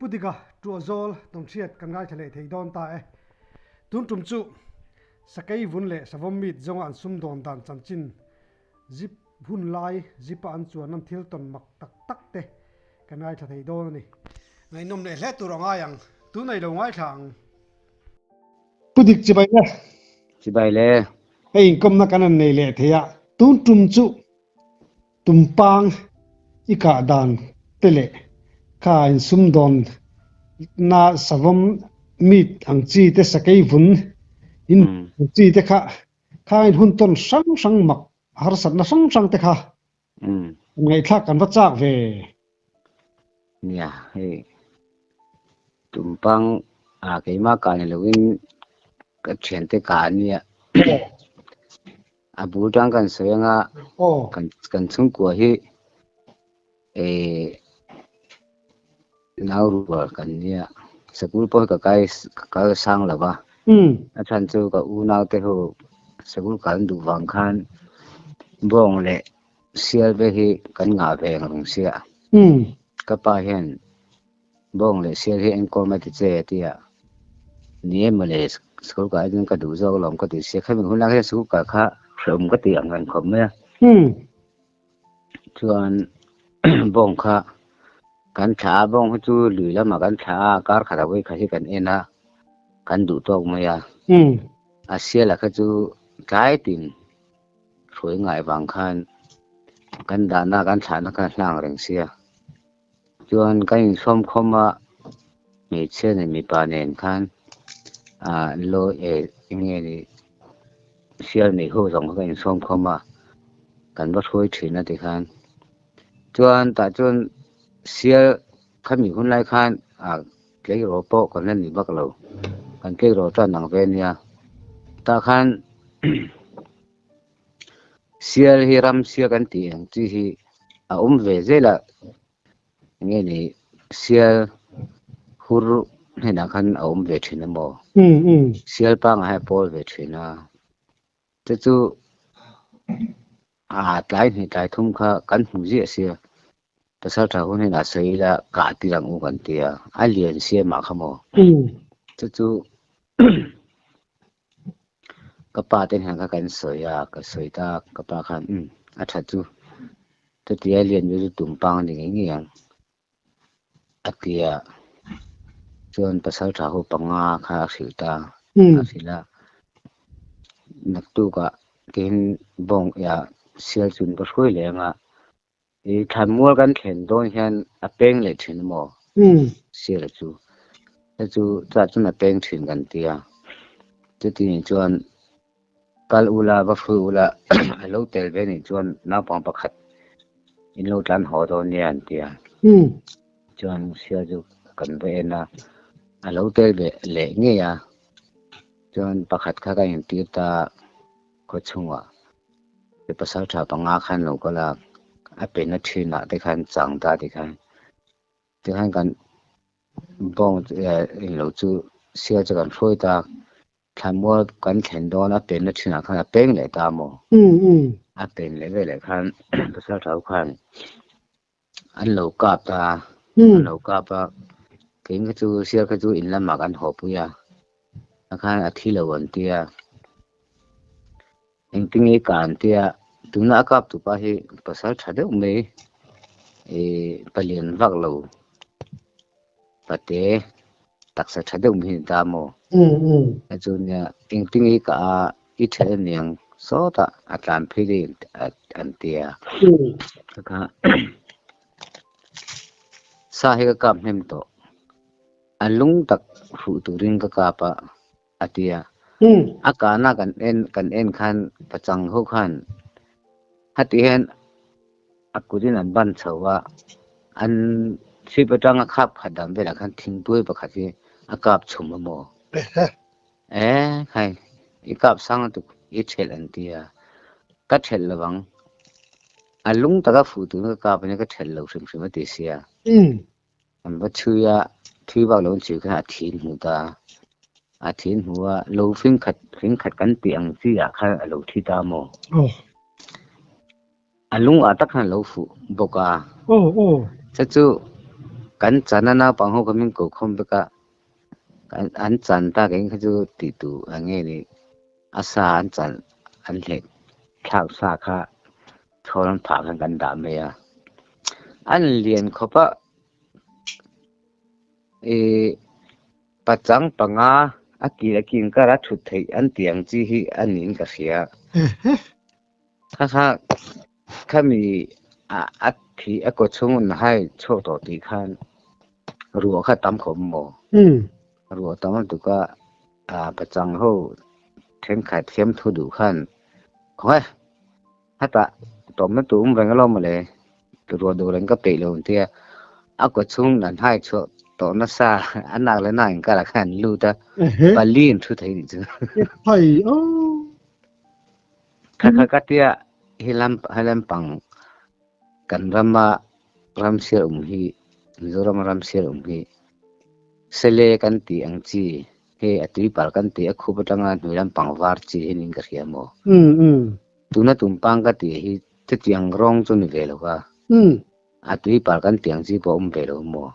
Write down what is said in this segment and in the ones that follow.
Pudiga tuazol tongchiat kangai thale theidon ta e tun tumchu sakai vunle savom mit zonga an sum don dan chanchin zip hun lai zipa an chuan an thil ton mak tak tak te kangai tha theidon ni ngai nom ne hle turanga yang tu nei lo ngai thang pudik chibai le Chibai le ei kom na kanan nei le theya tun tumchu tumpang ika dan tele ka in sum don na savom mit ang chi te sakai vun in chi te kha in hun ton sang mak har sat na sang te kha ngai thak kan chak ve nia he tumpang a ke ma ka ni lovin ka chen te ka nia a bu tang kan soyanga kan chung ko hi e nau ru kan nia sakul po ka sang laba a chan chu ka u nau te ho sakul kan du wang khan bong le sial be hi kan nga ve ngong sia ka pa hian bong le sial hi en ko ma ti che tia nie ma le school ka din ka du zo lom ka ti se kha min hun la he school ka kha rom ka ti ang kan khom me chuan bong kha kan tha bong hu chu lui la ma kan tha kar kha wei kha hi kan ena kan du tok ma ya a sial la kha chu kai tin roi ngai wang khan kan da na kan tha na kan hlang reng sia chuan kan som khoma mi che ne mi pa nen khan lo e nge ni sial ni ho jong kan som khoma kan ba thoi thina ti khan chuan ta chuan sial khami hun lai khan ke ro po kan ni bak lo kan ke ro ta nang ve nia ta khan sial hi ram sia kan ti ang chi hi ve zela nge ni sial hur hena khan ve thina mo sial pa nga pol ve thina te chu tlai ni tlai thum kha kan hu ji sia pasal tha hun hena seila ka ti rang u kan tia alien sia ma khamo te chu ka pa ten hang ka kan soya ka soita ka pa khan a tha chu te ti alien yu tumpang ni ngi yang atia chuan pasal tha hu panga kha silta asila naktu ka ken bong ya sial chun ka hroi lenga e thamur kan thlen don hian a peng le thin mo sial chu cha chun a peng thin kan tia te ti chuan kal ula ba fu ula alo tel ve ni chuan na pang pakhat in lo tlan ho do ni an tia chuan sial chu kan ve na alo tel ve le nge ya chuan pakhat kha ka in ti ta ko chunga pe pasal tha panga khan lo kala a pe na thina te khan chang ta te khan kan bong in lo chu sia cha kan throi ta thamwa kan thlen do na pe na thina khan a peng le ta mo a pen le ve le khan pasal tha khan an lo kap ta an lo kap pa ken ka chu sia ka chu in la ma kan ho pu ya akhan a thi lo an tia engtingi kan tia tuna kap tu pa hi pasal thade me e palien vak lo pate taksa thade mi da mo ajunya engtingi ka I the niang so ta atlan phiri an tia ka sa he ka kam hem to alung tak fu tu ring ka pa atia akana kan en khan pachang ho khan hati hen akurin an ban chawa an si patang khap khadam bela khan thing tuai pa khati akap chuma mo khai ikap sang tu I thel an tia ka thel lawang alung taka fu tu ka pa ne ka thel lo sim sim ti sia an ba thuya thui ba lo chi kha thin hu ta a thin huwa lo fing khat kan pi ang chi ya kha lo thi ta mo alung a tak khan lo fu boka cha chu kan chana na pang ho kamin ko khom beka an chan ta ke khaju ti tu ange ni asa an chan an le khau sa kha thoran pha kan da me ya an lien khopa e pachang panga akin kara thu thei an tiang chi hi anin ka khia kha khami a thi a ko chung na hai cho to ti khan ruwa kha tam khom mo ruwa tam tu ka pachang ho then khai thiam thu du khan khoi hata tom na tum veng lo ma le ruwa du ren ka pe lo tia a ko chung nan hai cho to na sa anak le na in ka la khan lu ta palin thu thei ni chu hay ô kha ka tia hilam pang kan rama ram sir hi mizoram ram sir hi sele kan ti ang chi he atui par kan ti a khu batanga nuiram pang war chi hining ka riamo tuna tumpang ka ti hi te tiang rong chu ni velo ka atui par kan tiang chi po velo mo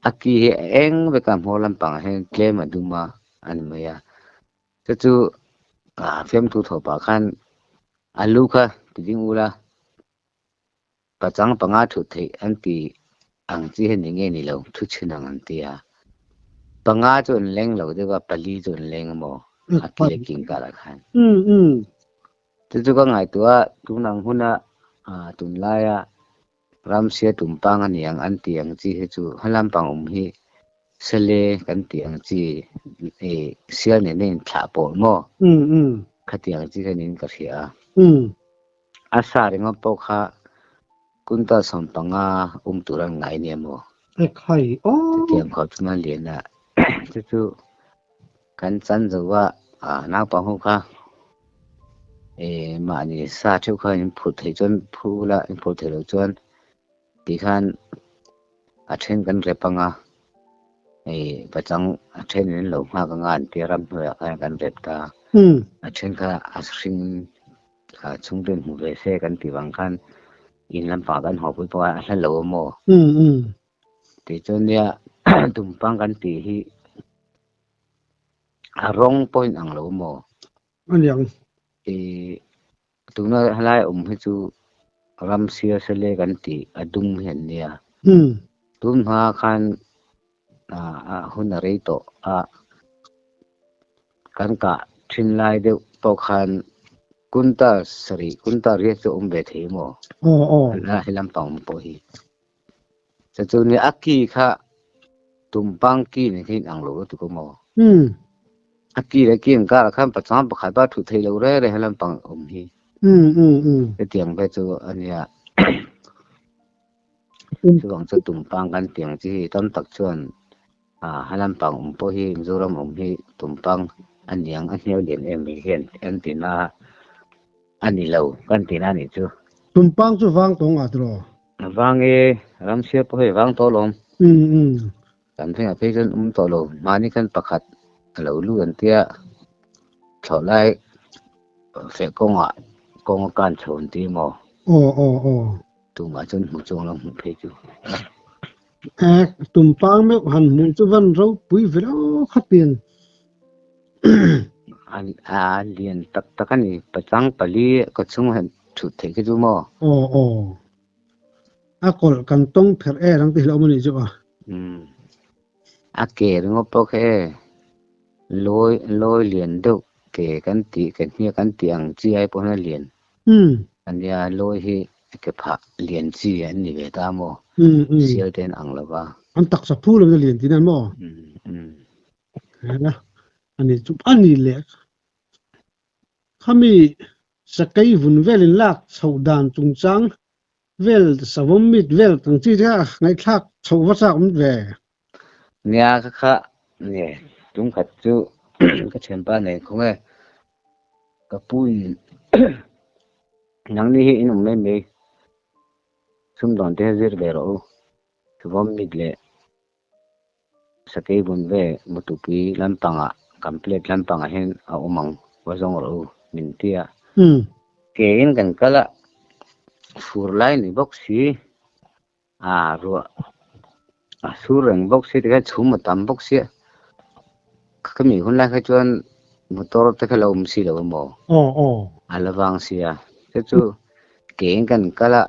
aki he eng be kam holam pang he claim aduma an maya chu fem tu tho pa khan alu kha tiding ula pachang panga thu thei an ti ang chi he ninge ni lo thu chinang an tia panga chon leng lo de wa pali chon leng mo akile king ka la khan chu ka ngai tua tu nang huna tun la ya ram sia tumpang an yang an ti ang chi he chu halam pang hi sele kan ti ang chi e sia ne nen tha po mo khati ang chi nin ka ria asa ringa po kha kunta som panga turang ngai ne mo khai ô tiang kho chuna le na chu kan chan zawa na pa ho kha e ma ni sa thu kha in phut thei chon phu la in phut thei lo chon ti khan a then kan re panga e pachang a then in lo ma ka ngan ti ram hoi a kan ret ta a then kha asring chung den hu ve se kan ti wang khan in lam pa kan ho pui pa a hla lo mo ti chon ya tumpang kan ti hi a wrong point ang lo mo anh yang e tuna halai hi chu ram sia sele kan ti adum hen nia tum ha khan hun rei to kan ka thin lai de to khan kunta ri chu be thei mo la hilam pang po hi chu ni aki kha tumpang ki ni hin ang lo tu ko mo aki le kim ka khan pacham pa khai ba thu thei lo re hilam pang hi cái tiếng về chỗ anh ya chú bằng cho tumpang kan tiếng chỉ tâm tập chuan halam pang po hi zoram hi tumpang anh yang anh hiểu điện em hiền em tina anh lâu kan tina ni chu tumpang chu vang tong à tro vang e ram sia po he vang to lom kan theng pe chen to lo mani kan pakhat lo lu an tia tholai fe kong kan chon ti mo tu ma chun mu chong long pe chu tumpang me han mu chu van ro pui velo khat pin an lian tak ani pachang pali ko chung han thu the ke chu mo a kol kan tong pher e rang ti lo mani chu a ke ringo po khe loi lian do ke kan ti kan tiang chi ai po na lian an ya loi hi ke pha lian chi an ni ve ta mo sial ten ang lawa an tak sa phul na lian tin an mo na ani chu ani le khami sakai vun velin lak chaudan chungchang vel savom mit vel tang chi ra ngai thak chau wa sa ve nya kha ne tung khat chu ka chen pa ne khong e ka pui nang ni hi inum me sum don te zir be ro savom mit le sakai vun ve mutupi lam panga complete lam panga hen a umang wa zong ro min tia ke in kan kala fur lai ni box si ro số rừng bốc xí thì cái số một tầm bốc xí cái mình hôm nay cái chuyện motor tới cái lâu mình xí đâu mà là vàng xí à cái chú kiện cần cái là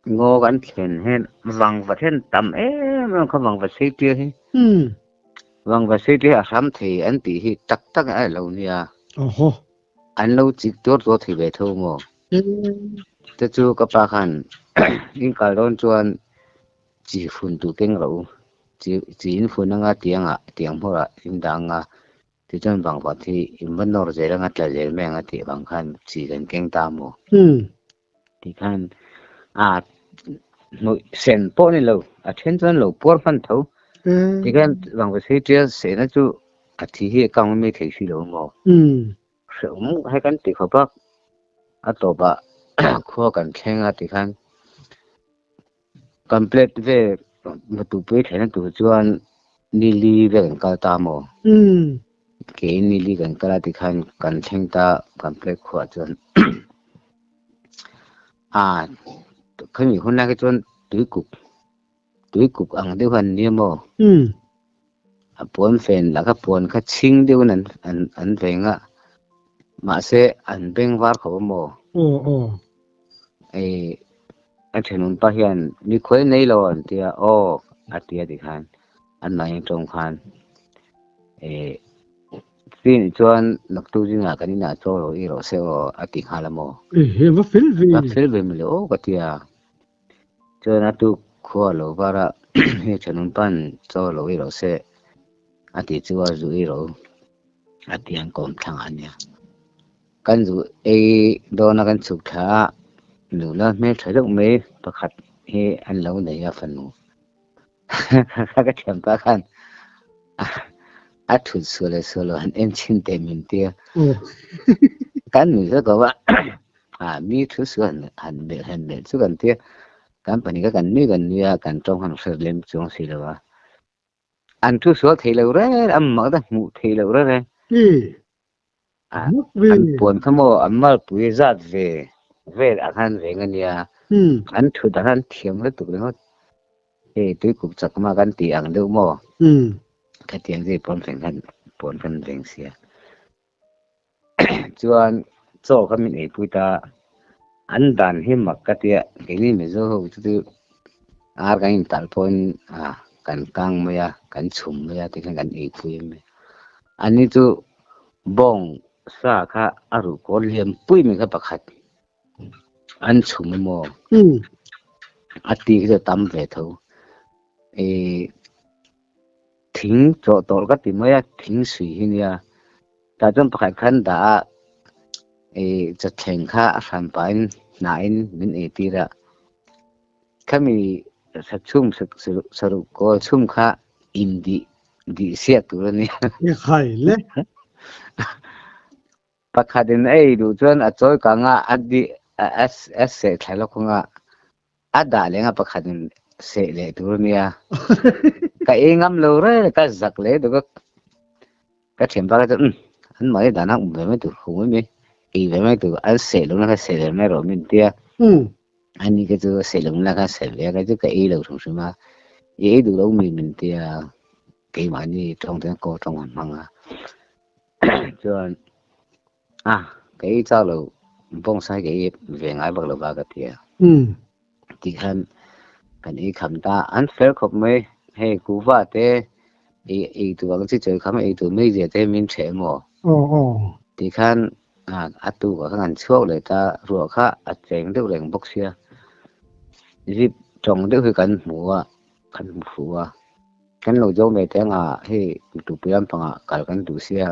ngô gắn thuyền hen vàng vật hen tầm nó không vàng vật xí kia hen vàng vật xí kia sắm thì anh tỷ thì tắc tắc ở lâu nha anh lâu chỉ tốt thì về thôi mà cái chú cái bà khăn những cái đó chuyện chỉ phun tụ kinh lâu chỉ in phun nga tiếng hoa in đang thì chân bằng vật thì in vẫn nó rồi ngắt là dễ mẹ ngắt thì bằng khăn chỉ cần kinh tam mồ thì khăn nội sen po này lâu thiên chân lâu po phân thấu thì khăn bằng vật thì chưa sẽ nó chú thì hiện càng mấy thấy gì lâu mồ sống hay căn thì khó bác tổ bạ khoa cần khen thì khăn complete về một tụ bế thế nó tụ chuan nili về gần cao ta mồ cái nili gần cao thì khăn cần khen ta complete khoa chuan cái mình hôm nay cái chuan túi cục ăn điều hành niêm mồ buồn phèn là cái buồn cái chinh điều nên anh về ngã mà sẽ anh bên var khẩu mồ anh thấy nón bảo hiền như khối này rồi thì tia thì khan anh nói trong khan tin chuan nak tu jinga kanina cho rồi iro seo ati khala mo va phil ve mi lo ka tia cho na tu kho lo bara he chanun pan cho lo iro se ati chuwa zu iro ati an kom thang ania kan zu do na kan chuk tha nu la me thadok me pakhat he an lo nei ya fanu ka thiam pa khan thut solo an en chin te min tia kan nu sa ko ba mi thu suan han be su kan tia kan pani ka kan ni kan trong han ser lem chong si lo wa an thu so thei lo re am ma da mu thei lo re an pon khamo amal pui zat ve han ve ngania an thu da han thiam le tu le tui cục chak ma kan ti ang deuh mo ka tiang ji pon kan veng sia chuan chaw ka min ei pui ta an dan hi mak ka tia ke ni me zo ho tu ar kan in tal pon kan kang ma ya kan chum ma ya ti kan ei pui me ani tu bong sa kha aru ko liam pui me ka pakhat an chum mo ati ka tam ve tho thính chỗ tổ các tìm mới thính suy hình ya ta trong phải khăn đã chặt chém khá sản phẩm nãy mình tí ra kami sát chung sát có chung khá in đi xét tụi này khai le bác khá đến đủ chuyện chơi cả ngã đi sẽ thay lo không ngã đã lên bác khá đến sẽ lệ tụi này cái ngắm lâu rồi cái giặc lệ được cái chuyện ba cái anh mới đã nặng về mấy tụi không mấy về mấy tụi anh sẽ luôn là cái sẽ mấy rồi mình tia anh đi cái chỗ sẽ luôn là cái sẽ về cái chỗ cái lâu trong số mà đủ đâu mình tia cái mà như trong tiếng cô trong hoàn măng cho cái sao lâu bông sai cái về ngay bắt đầu ba cái tia thì hắn cái này khám ta anh phải học mấy hay cú vợ thế tụi bạn chỉ chơi khám tụi mấy giờ thế mình chơi mà thì khán tụi các ngành số để ta rồi khác chơi được liền bốc xia dịp trồng được cái cành mùa cái nội dung về thế hay tụi bạn bằng cả cành tụi xia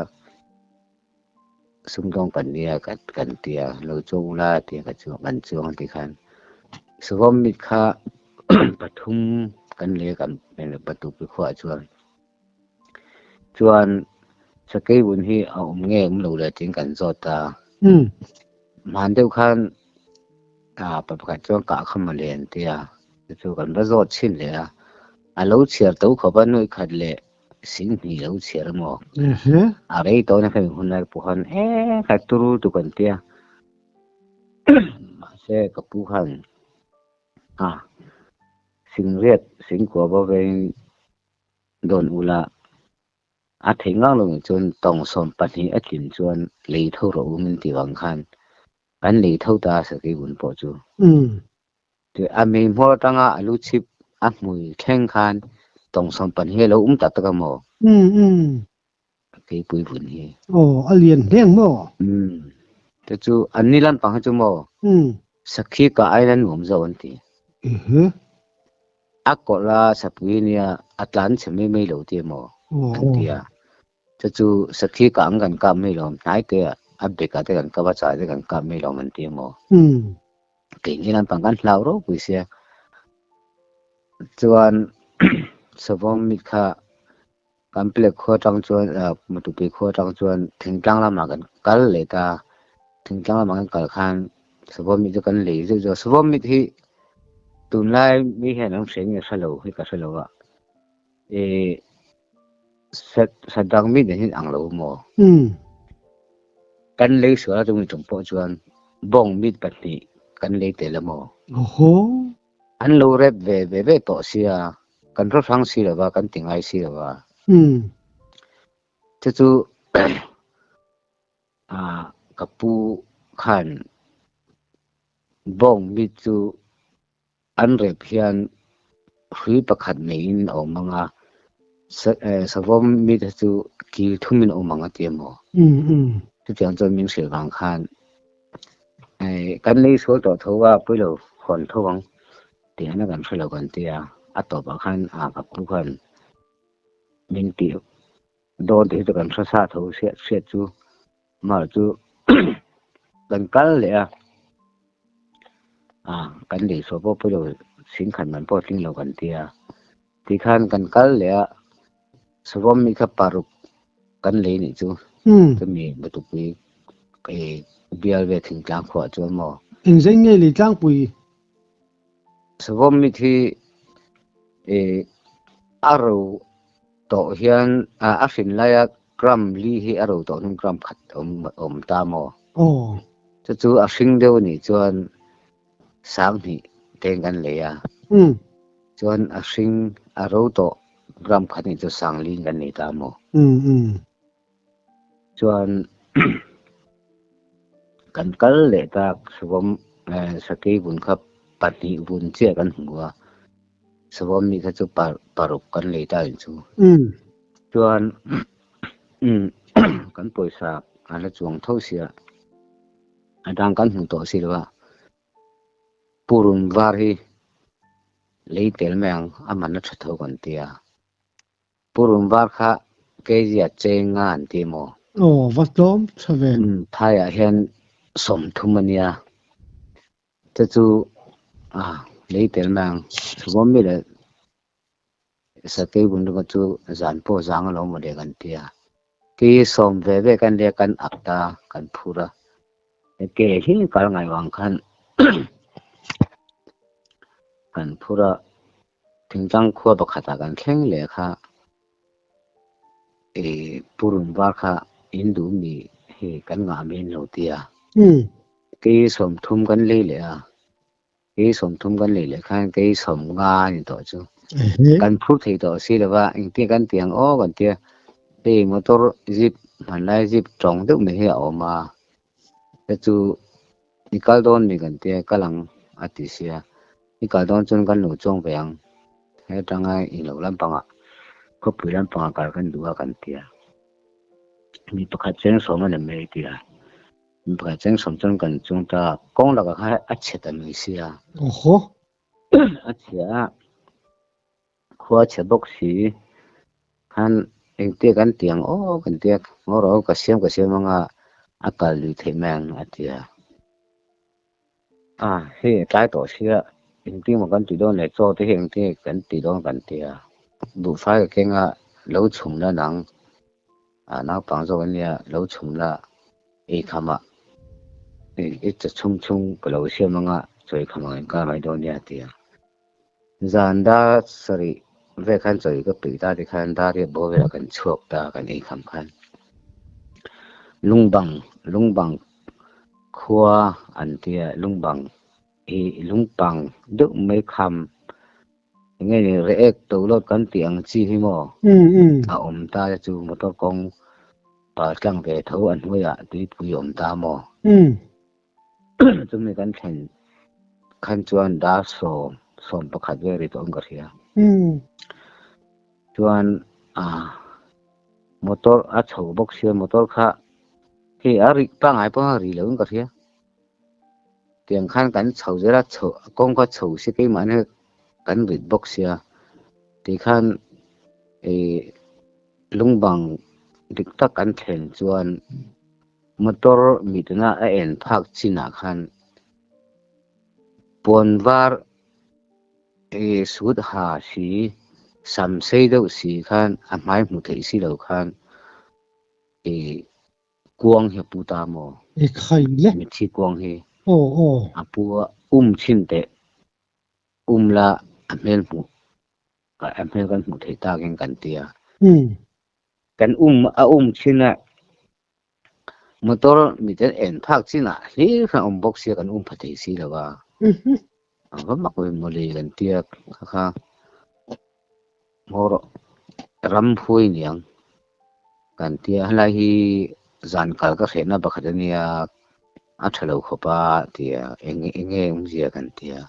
xung quanh cành tia nội dung là tia cái chỗ cành chuông thì khán số hôm mình khá bắt thum kan le kan pen patu pi khwa chuan sakai bun hi nge lo le ting kan zota man deuh khan pa pakhat chuan ka kham len tia chu kan ba zot chin le a lo chiar to kho ban noi khat le sin ni lo chiar mo a rei to na khan hun lai pu khan ka turu tu kan tia ma se ka pu khan sinh riết sinh của bảo vệ đồn u là thấy ngang luôn chôn tòng som bát hi tìm chôn lấy thâu rồi mình thì vắng khan anh lấy thâu ta sẽ cái buồn bỏ chú thì mình mua tăng alu chip mùi khen khan tòng som bát hi lâu tạt cái mò cái bụi buồn hi alien heng mo thế chú anh đi làm bằng chú mò sakhi ka island ngom zo anti akola sapuinia atlan chemi me lo ti mo antia chu sakhi ka angan ka me lo nai te abbe ka te kan ka ba cha te kan ka me lo man ti mo ke ni lan pang kan hlau ro pu sia chuan savom mi kha kample kho tang chuan matu pe kho tang chuan thingtang la ma kan kal le ta thingtang la ma kan kal khan savom mi chu kan le zo savom mi hi tun lai mi he nang seng ya salo hi ka salo wa sadang mi de hin ang lo mo kan le sura tu mi tum po chuan bong mi pati kan le te la mo an lo rep ve to sia kan ro sang si la ba kan tingai si la ba chu kapu khan bong mi chu an rep hian hui pakhat nein o manga savom mi chu ki thumin o manga te mo chu tiang chon ming sel wang khan kan le so to thowa puilo khon thowang ti ana kan phelo kan tia ato ba khan kapu khan min ti do de to kan sa tho se chu ma chu kan kal le kan le so po puilo sin khan man po ting lo kan tia ti khan kan kal le savom mi kha paruk kan le ni chu to mi batu pi cái bial về thỉnh trang khỏa cho mò hình danh nghe lý trang bùi savom mi thi aro to hian afin laya gram li hi aro to nung gram khat ta mo chu afing deu ni chuan sang ni teng kan le ya chuan afing aro to gram khat ni chu sang li kan ni ta mo chuan kan kal le ta savom sakei bun kha pati bun che kan hua savom mi kha chu paruk kan le ta chu chuan kan poisa ala chuang tho sia adang kan hu to silwa purun var hi leitel meng aman na thatho kan tia purun var kha kejia chenga an ti mo vatlom chaven thaya hian som thumania chu leitel meng savom mi le sakei bun ru chu zan po jang lo mo de kan tia ki som ve kan le kan akta kan phura ke hi kal ngai wang khan kan phura thingtang khua ba khata kan khleng le kha purun ba kha indu mi he kan nga men lo tia ke som thum kan le le ke som thum kan le khan ke som nga ni to chu kan phur thei to si la ba ing ti kan tiang o kan tia pe motor jeep man lai jeep chong de me he o ma chu nikal don ni kan tia kalang atisia nikal don chun kan lo chong bang he tanga i lo lam panga ko pulam panga kar kan duwa kan tia mi pakhat chen som na me tia mi pakhat chen som chon kan chung ta kong la ka kha achet ta mi sia achia khua che bok si han eng te kan tiang o kan tia ngoro ka siam manga akal lu thei mang atia he tai to sia eng ti mo kan ti don le cho te heng te kan ti don kan tia du fa ka kenga lo chung la nang na pang zo nia lo chung la khama cha chung ka lo sia manga choi khama ka mai don nia tia zanda sari ve khan choi ka pi ta de khan da re bo ve kan chuak ta kan kham khan lungbang khua an tia lungbang lungpang du mai kham nghe ni re to lot kan tiang chi hi mo a ta chu motor kong pa tlang ve tho an huya tui pui ta mo chumi kan thlen khan chuan da som pakhat ve ri tom ka ria chuan motor a chho box sia motor kha hi a ri pa ngai pa ri lo ka ria tiang khan kan chho zera chho kong ka chho se ke man kan ri box sia ti khan lungbang dik tak kan thlen chuan motor mitna a en phak china khan ponvar sud ha si sam sei do si khan a mai mu thei si lo khan kuang he puta mo khai le mi thi kuang he o apu chin te la amel mu ka amel kan mu thei ta gen kan tia kan china motor miten en phak china hi kha box ya kan phathei si lawa anga makoi mole kan tia kha mor ram phui niang kan tia halai hi zan kal ka khena bakhadania a thalo khopa tia enge zia kan tia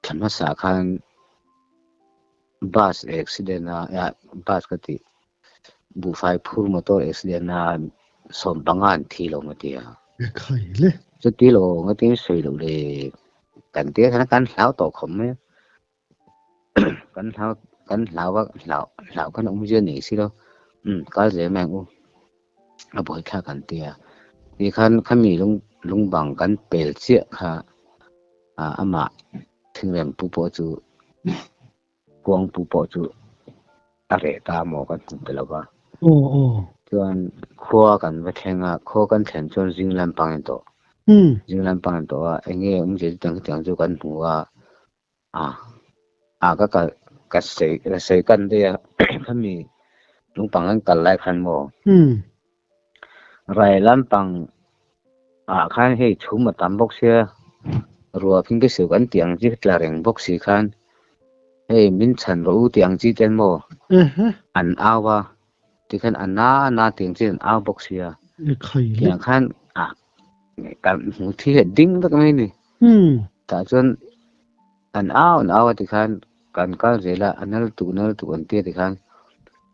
thanma sa khan bus accident ya bus ka ti bu fai phur motor accident na som bangan thi lo ma tia khai le chu ti lo ngati sei lo le kan tia kan hlau to khom me kan hlau kan je ni si lo ka je mang u a boi kha kan tia ni khan khami lung bang kan pel che kha ama thingrem pu po chu kuang pu po chu are ta mo kan te lo ba o chuan khua kan va thenga kho kan thlen chuan jinglam pang to jinglam pang to enge je tang chu kan hua ka sei kan de khami lung pang an kal lai khan mo rai lam pang khan hei chhuma tam box sia ruwa phing ke se kan tiang ji tla reng box si khan hei min chan ro tiang ji ten mo an awa ti khan na tiang ji an aw box sia khai le tiang khan kan mu thi ding tak mai ni ta chon an aw ti khan kan kal zela anal tu an ti ti khan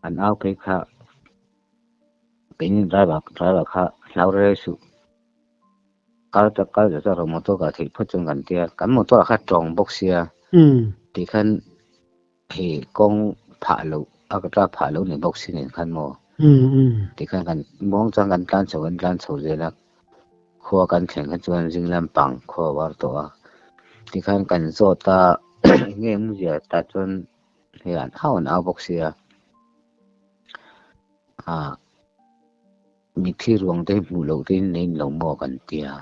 an aw pe kha penin driver kha laure su kal ja ro motor ka thei phot chung kan tia kan motor kha tong box sia ti khan he kong pha lo akatra pha lo ni box ni khan mo ti khan kan mong chang kan tlan chho zela kho kan theng khan chuan jinglam pang kho war to a ti khan kan zo ta nge mu ja ta chon he an haun a box sia mi thi ruang te mu lo te nei lo mo kan tia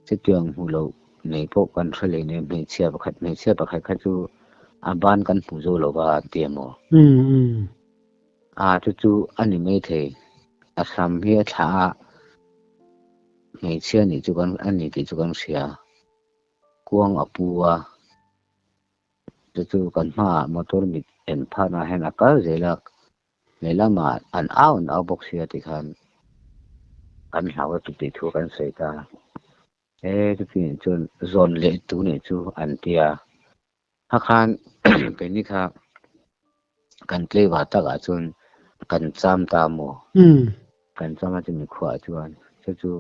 che tiang mu lo nei po kan thale ne me chia pakhat kha chu ban kan pu zo lo ba tia mo chu ani me the asam hi tha me chia ni chu kan ani ti chu kan sia kuang apua chu kan ma motor mi en pha na hen akal zela lelama an aw box sia ti khan kan hawa tu ti thu kan sei ta tu ti chun zon le tu ne chu an tia ha khan pe ni kha kan tle wa ta ga chun kan cham ta mo kan chama chi mi khwa chuan chu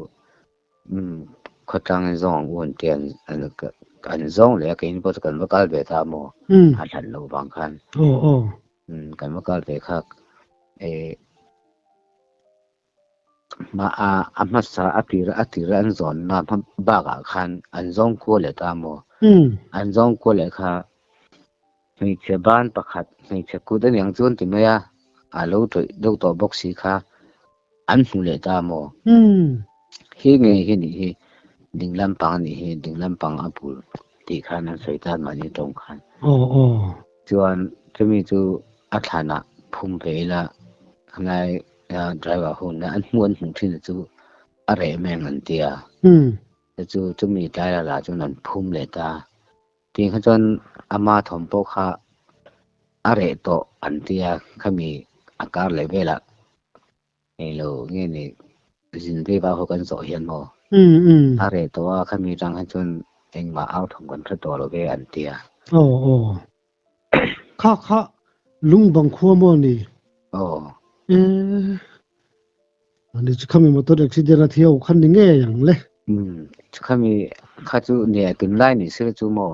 khotang zong won tian an kan zong le ka in po kan wa kal be ta mo ha than lo bang khan kan wa kal be kha ma amasa apira an zon na ba ga khan an zong ko le ta mo an zong ko le kha mi che ban pakhat mi che ku den yang chun ti maya alo to box si kha an hu le ta mo hi nge hi ni hi dinglam pang apul ti khan an sei ta ma ni tong khan chuan chumi chu athana phum veila ngai driver hun na an muan hung thin chu are meng an tia chu chumi tai la chu nan phum le ta tiếng khăn chọn ama thom po kha are to antia khami akar leve la hello nghe ni jin ve ba ho kan so hian mo are to a khami rang han chon eng ma out thom kan thra to lo ve antia oh kha lung bang khuwa mo ni anh đi khami motor accident thiau khan ni nge yang le khami kha chu ne tun lai ni sir chu mo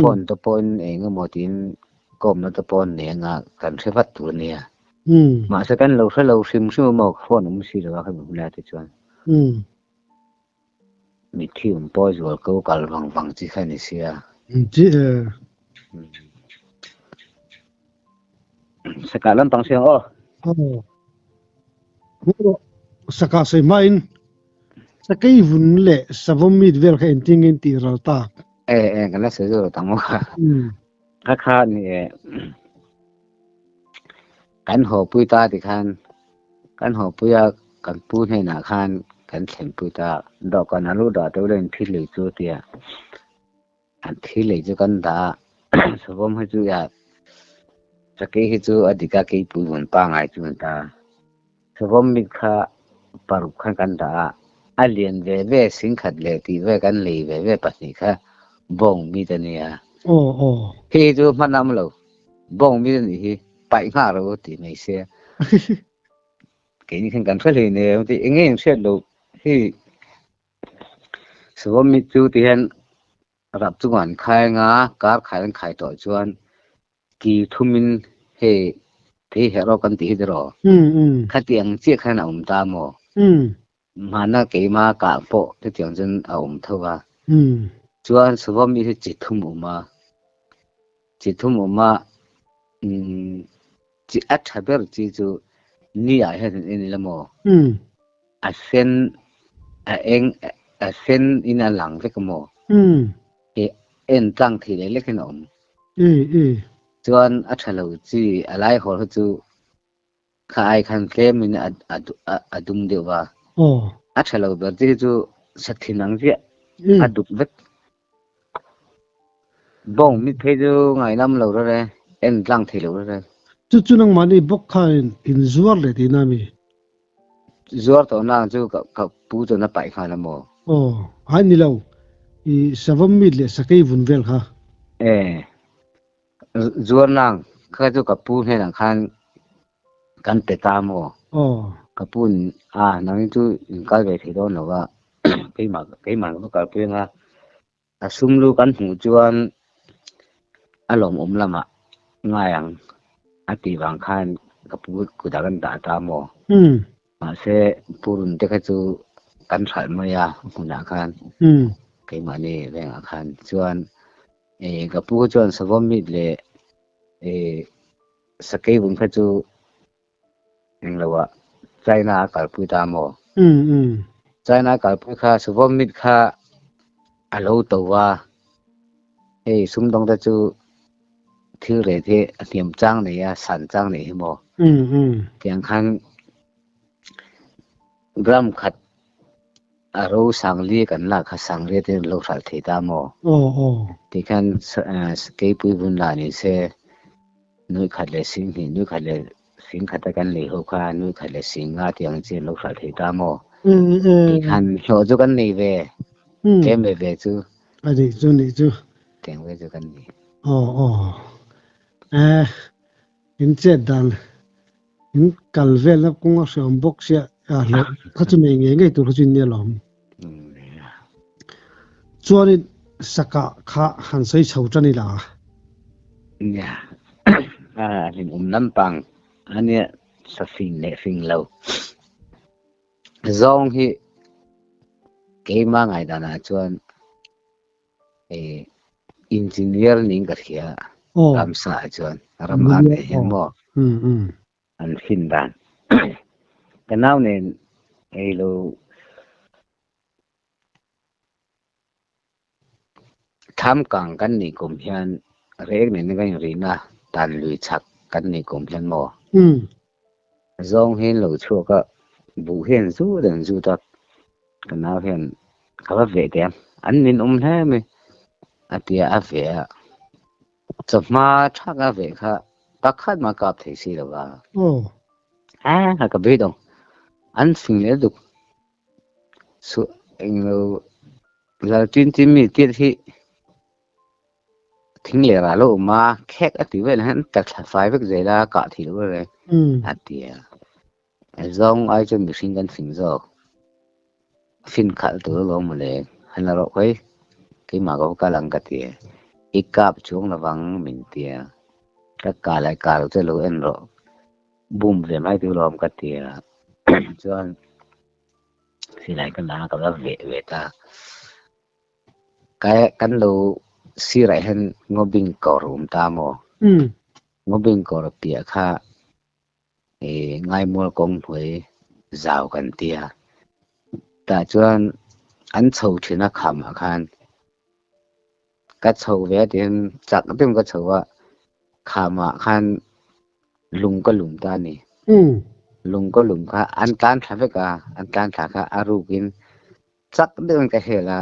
phone to pon eng mo tin kom na to pon ne nga kan threvat tu ne mà sẽ kan lo sim mo phone mu si lo kha mu la te chuan mi thium po zo ko kal wang chi kha ni sia chi sakalan pang siang saka sei main sakai vun le savom mit vel kha enting en ti ral ta kan la se zo tang mo kha ni kan ho pui ta ti khan kan ho pui ya kan pu ne na khan kan khen pui ta do kan alu da to len thi le chu tia an thi le chu kan da savom ha chu ya sakai hi chu adika ke pu won pa ngai chu ta savom mit kha paru khan kan da alien ve sing khat le ti ve kan le ve pa ni kha bong mi ta ne ya hi chu manam lo bong mi ni hi pai nga ro ti nei se cái như kan phải lên nè thì nghe em sẽ đâu thì số mi chú thì hiện rập chú ngàn khai ngã cá khai tội chuan kỳ thu min he thì hero kan ti hidro khát tiếng chiếc khai nào ta mò mà na cái mà cả bộ thì tiếng dân ông thua chuan số mi thì chỉ thu mà chỉ ắt haber chỉ chú ni ai hết in la mo a sen in a lang ve ko mo e en tang thi le ken om chuan a thalo chi alai hor chu khai khan kem in adum dewa a thalo ber chi chu sathinang je aduk vet bong mi phe chu ngai nam lo re en tang thi lo re chu nang mani bok khain in zuar le ti na mi zuar to na chu ka pu to na pai kha na mo hai ni lo I savam mit le sakai vun vel kha zuar nang kha chu ka pu he nang khan kan te ta mo ka pun nang chu in kal ve thi do no wa ke ma ko ka pu nga asum lu kan hu chuan alom lama ngai ati bang khan kaput kudagan da ta mo ma se purun te kha chu kan thal ma ya huna khan ke mani lenga khan chuan kapu chuan savom mit le sakai bun kha chu englawa china kalpu ta mo china kalpu kha savom mit kha alo to wa sum dong da chu thiếu rẻ thế tiềm trang này sản trang này mò tiếng khăn gram khát aro sang li kan la kha sang re te lo sal the ta mo ti khan ke pui bun la ni se nui khat le sing ni nui khat le sing khat kan le ho kha nui khat le sing nga tiang che lo sal the ta mo ti khan ho chu kan nei ve ke me ve chu ani chu ni chu tiang ve chu kan ni in che dan in kalvel na kunga som box ya lo kha chu nei nge tu kha chu ni lom chuani saka kha han sei chho tani la ya lim lampang ania sa fin le fin lo zong hi ke ma ngai da na chuan engineer ning ka thia ram sa chuan ram an he mo an fin dan kanau nen lo tham kang kan ni kum hian rek ne ni kan ri na tan lui chak kan ni kum hian mo zong hin lo chu ka bu hian zu den zu ta kanau hian ka ve te an nin he me atia ave chama thak ave kha pakhat ma kap thei si lawa ha ka be dong an sing le du su englo la tin mi ti hi thing le ra lo ma khek ati wen han tak fai vek zela ka thi lo re atia zong ai chen mi sing kan sing zo fin khal tu lo mo le han la ro khoi ki ma go ka lang ka ti ikap chung la wang min tia ka ka lai ka lo che lo en ro bum ve mai tu lom ka tia chuan si lai ka na ka la ve ta cái kan lo si rai hen ngobing ko rum ta mo ngobing ko pia kha ngai mol kong phui zau kan tia ta chuan an chho thina kham khan ka chho ve tin chak tim ka chho wa khama khan lung ka lum ta ni lung ko lum kha an tan tha ve ka an tan tha kha aru kin chak deng ka hela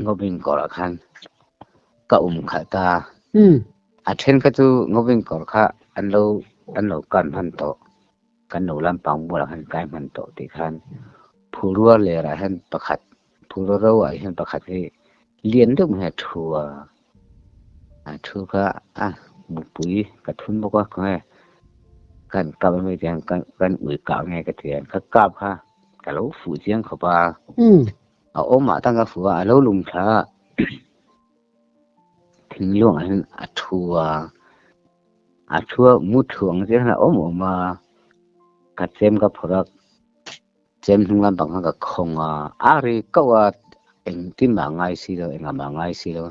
ngobing ko khan ka kha ta a then ka chu ngobing ko kha an lo kan han to kan lo lam pang bo la han kai man to ti khan phurua le ra han pakhat phuro ro ai han pakhat he lien dum he thua a thu kha a bu pui ka thun bo ka kha kan ka me tiang kan ui ka nge ka tiang ka kap kha ka lo fu chiang kha ba a o ma tang ka fu a lo lum tha thing luang han a thua mu thuang je na o mo ma ka chem ka phorak chem thung lam bang ka khong a ri ka wa eng tin ma ngai si lo eng ma ngai si lo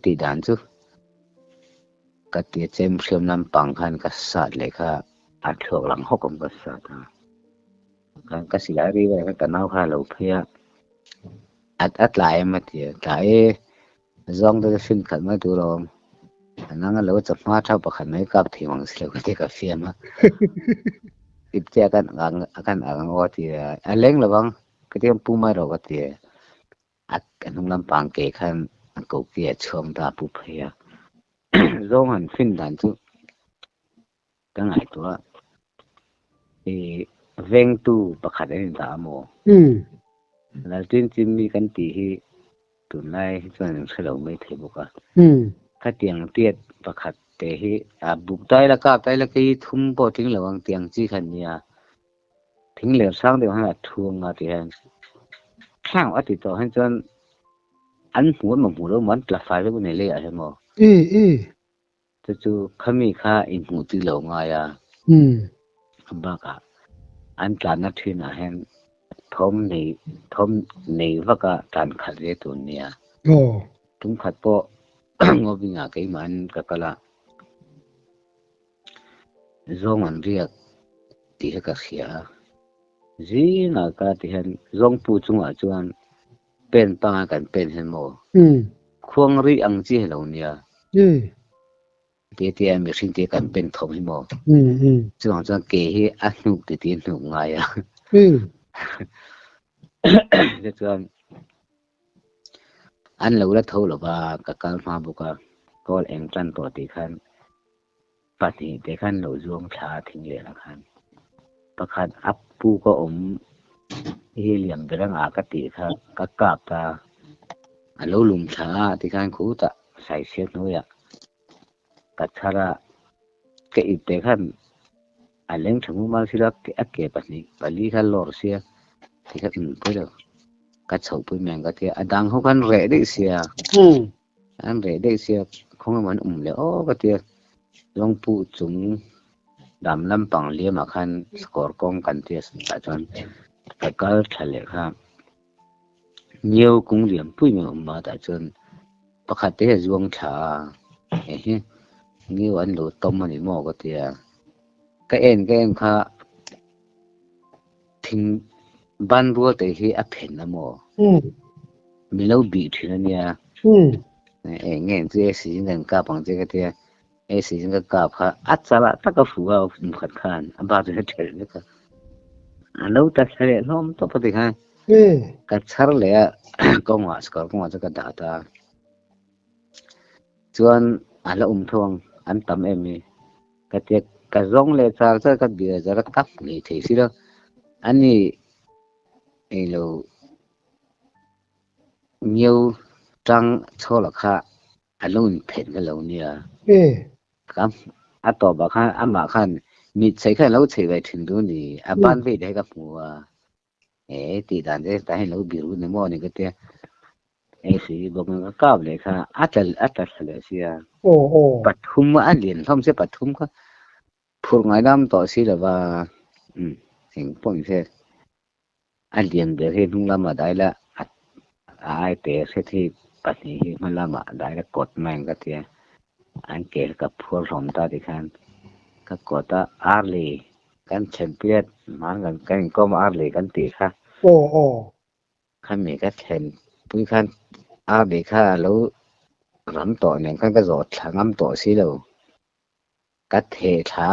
ti dan chu ka ti chem khom lam pang khan ka sa le kha a thok lang hokom ka sa ta kan ka si la ri wa ka nau kha lo phia at lai ma ti ka zong de fin khat ma tu ro nang lo cha ma tha pa khan mai kap thi mang si lo ka ti ka fiam ma ip che kan ang o ti a leng lo bang ka ti pu mai ro ka ti at kan lam pang ke khan ko ki chom ta pu phia zong han fin dan chu ka ngai to veng tu pa khat ai da mo la tin chim mi kan ti hi tu nai chuan khelo mai thei bu ka kha tiang tiet pa khat te hi a buk tai la ka tai la ki thum po thing lawang tiang chi khan nia thing le sang de ha thuang ma ti han khang a ti to han chuan an huan ma bu lo man tla fai bu ne le a he mo chu khami kha in hu ti lo nga ya ba ka an tla na thina hen thom nei va ka tan khat re tu nia tum khat po ngobi nga kai man ka kala zong an riak ti ka khia zi na ka ti hen zong pu chunga chuan pen pa kan pen hen mo khuang ri ang chi lo nia ti am sin ti kan pen thom hi mo chuang ke hi a nu ti nu nga ya chuan an lo la tho lo ba ka kal ma bu ka kol eng tran to ti khan pati te khan lo zuang tha thing le la khan pakhat appu ko hi liam berang a ka ti kha ka kap ta a lo lum tha ti khan khu ta sai se no ya ka thara ke i te khan a leng thumu ma sila ke a ke pa ni pali khan lor sia ti kha pui lo ka chau pui meng ka ti adang ho kan re de sia an re de sia khong man le o ka ti long pu chung dam lam pang le ma khan skor kong kan ti ta chon ka kal thale kha nhiều cũng liam pui ma ta chon pakhat te zuang tha he nhiều an lo tom ani mo ka ti ka en kha thing ban ruo te hi a phen na mo mi lo bi thina nia nghe che si ngan ka pang che ka te si nga ka kha at sala ta ka fu ga khat khan ba je the ne ka alo ta sare lom to pa ti kha ka char le ko ma ska ko ma ka da ta ส่วนอันละทวงอันตำเอ็มนี่ก็เตียกะร้องเลยจากจะก็เบียจะระกับนี่ทีสิแล้วอันนี้ไอ้เราnhiều trang cho là kha alun phen cái lâu nia เอ้ ครับอะต่อบ่ค่ะอะมาคันมีใช้แค่เราใช้ไว้ถึงดูนี่อะบ้านเวได้กับหัวตีดานได้แต่ให้เราบิรู้ในหม้อนี่ก็เตะสิบอกมันก็กลับเลยค่ะอาจจะเลยเสีย โอ้โอ้ ปฐุมอันเรียนท่อมเสียปฐุมก็พูดง่ายดำต่อสิแล้วว่าสิ่งพวกนี้เสียอันเรียนเดี๋ยวให้ลุงละมาได้ละไอ้เตะเสียที่ปัจจุบันมันละมาได้แล้วกดแม่งก็เตะอันเกี่ยวกับพวกสมตาดิคันก็กดอาร์ลีกันแชมเปี้ยนมากันก็มาอาร์ลีกันตีค่ะ โอ้โอ้ ขั้นมีก็แทนพื้นขั้นอาร์ลีค่ะแล้วรำต่อเนี่ยขั้นก็จอดทางรำต่อสิเราก็เทช้า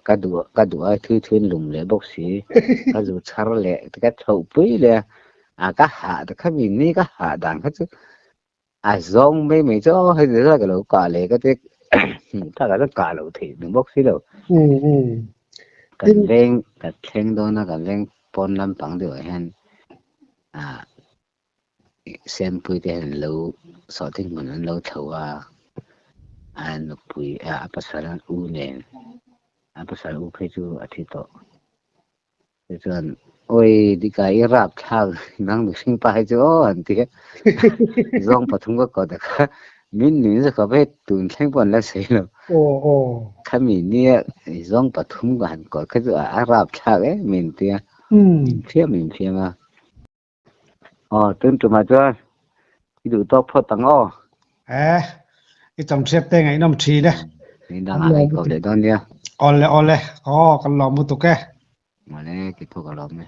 ก็ดูไอ้ทื่นหลุมเลยบอกสิก็ดูชาร์เละก็เท่าปุ้ยเลยก็หาแต่ขั้นมีนี่ก็หาดังก็จะzongไม่เจ้าให้เรื่องกับเรากาเลยก็จะถ้าก็กาเราถีหนึ่งบอกสิเรา อืม กันเร่งกันเร่งโดนนะกันเร่งปนลำปังเดียวเห็นเซมปุยเดียนเราสอดทิ้งเหมือนเราเถอะว่าปุยภาษาอูเนี่ยภาษาอูเพจูอาทิตย์ต่อส่วนโอ้ยดีกายรับทางนั่งดูสิ่งไปจ้ะอันที่ร้องปฐมก็กอดค่ะมินนี่จะเข้าไปตุนแข่งบอลแล้วเสียแล้ว โอ้โอ้ ข้ามีเนี่ยร้องปฐมกันก็คืออารับทางมินเตียเพี้ยมาตื่นตัวมาจ้ะที่ดูตัวพ่อตังอ้อไอ้จำเสียบได้ไงน้ำชีนะ นี่ดังอะไรก็เดี๋ยวตอนเนี้ย ออนเลยอ๋อกันหลอมมุตุแก มาแล้วกี่พวกเราไหม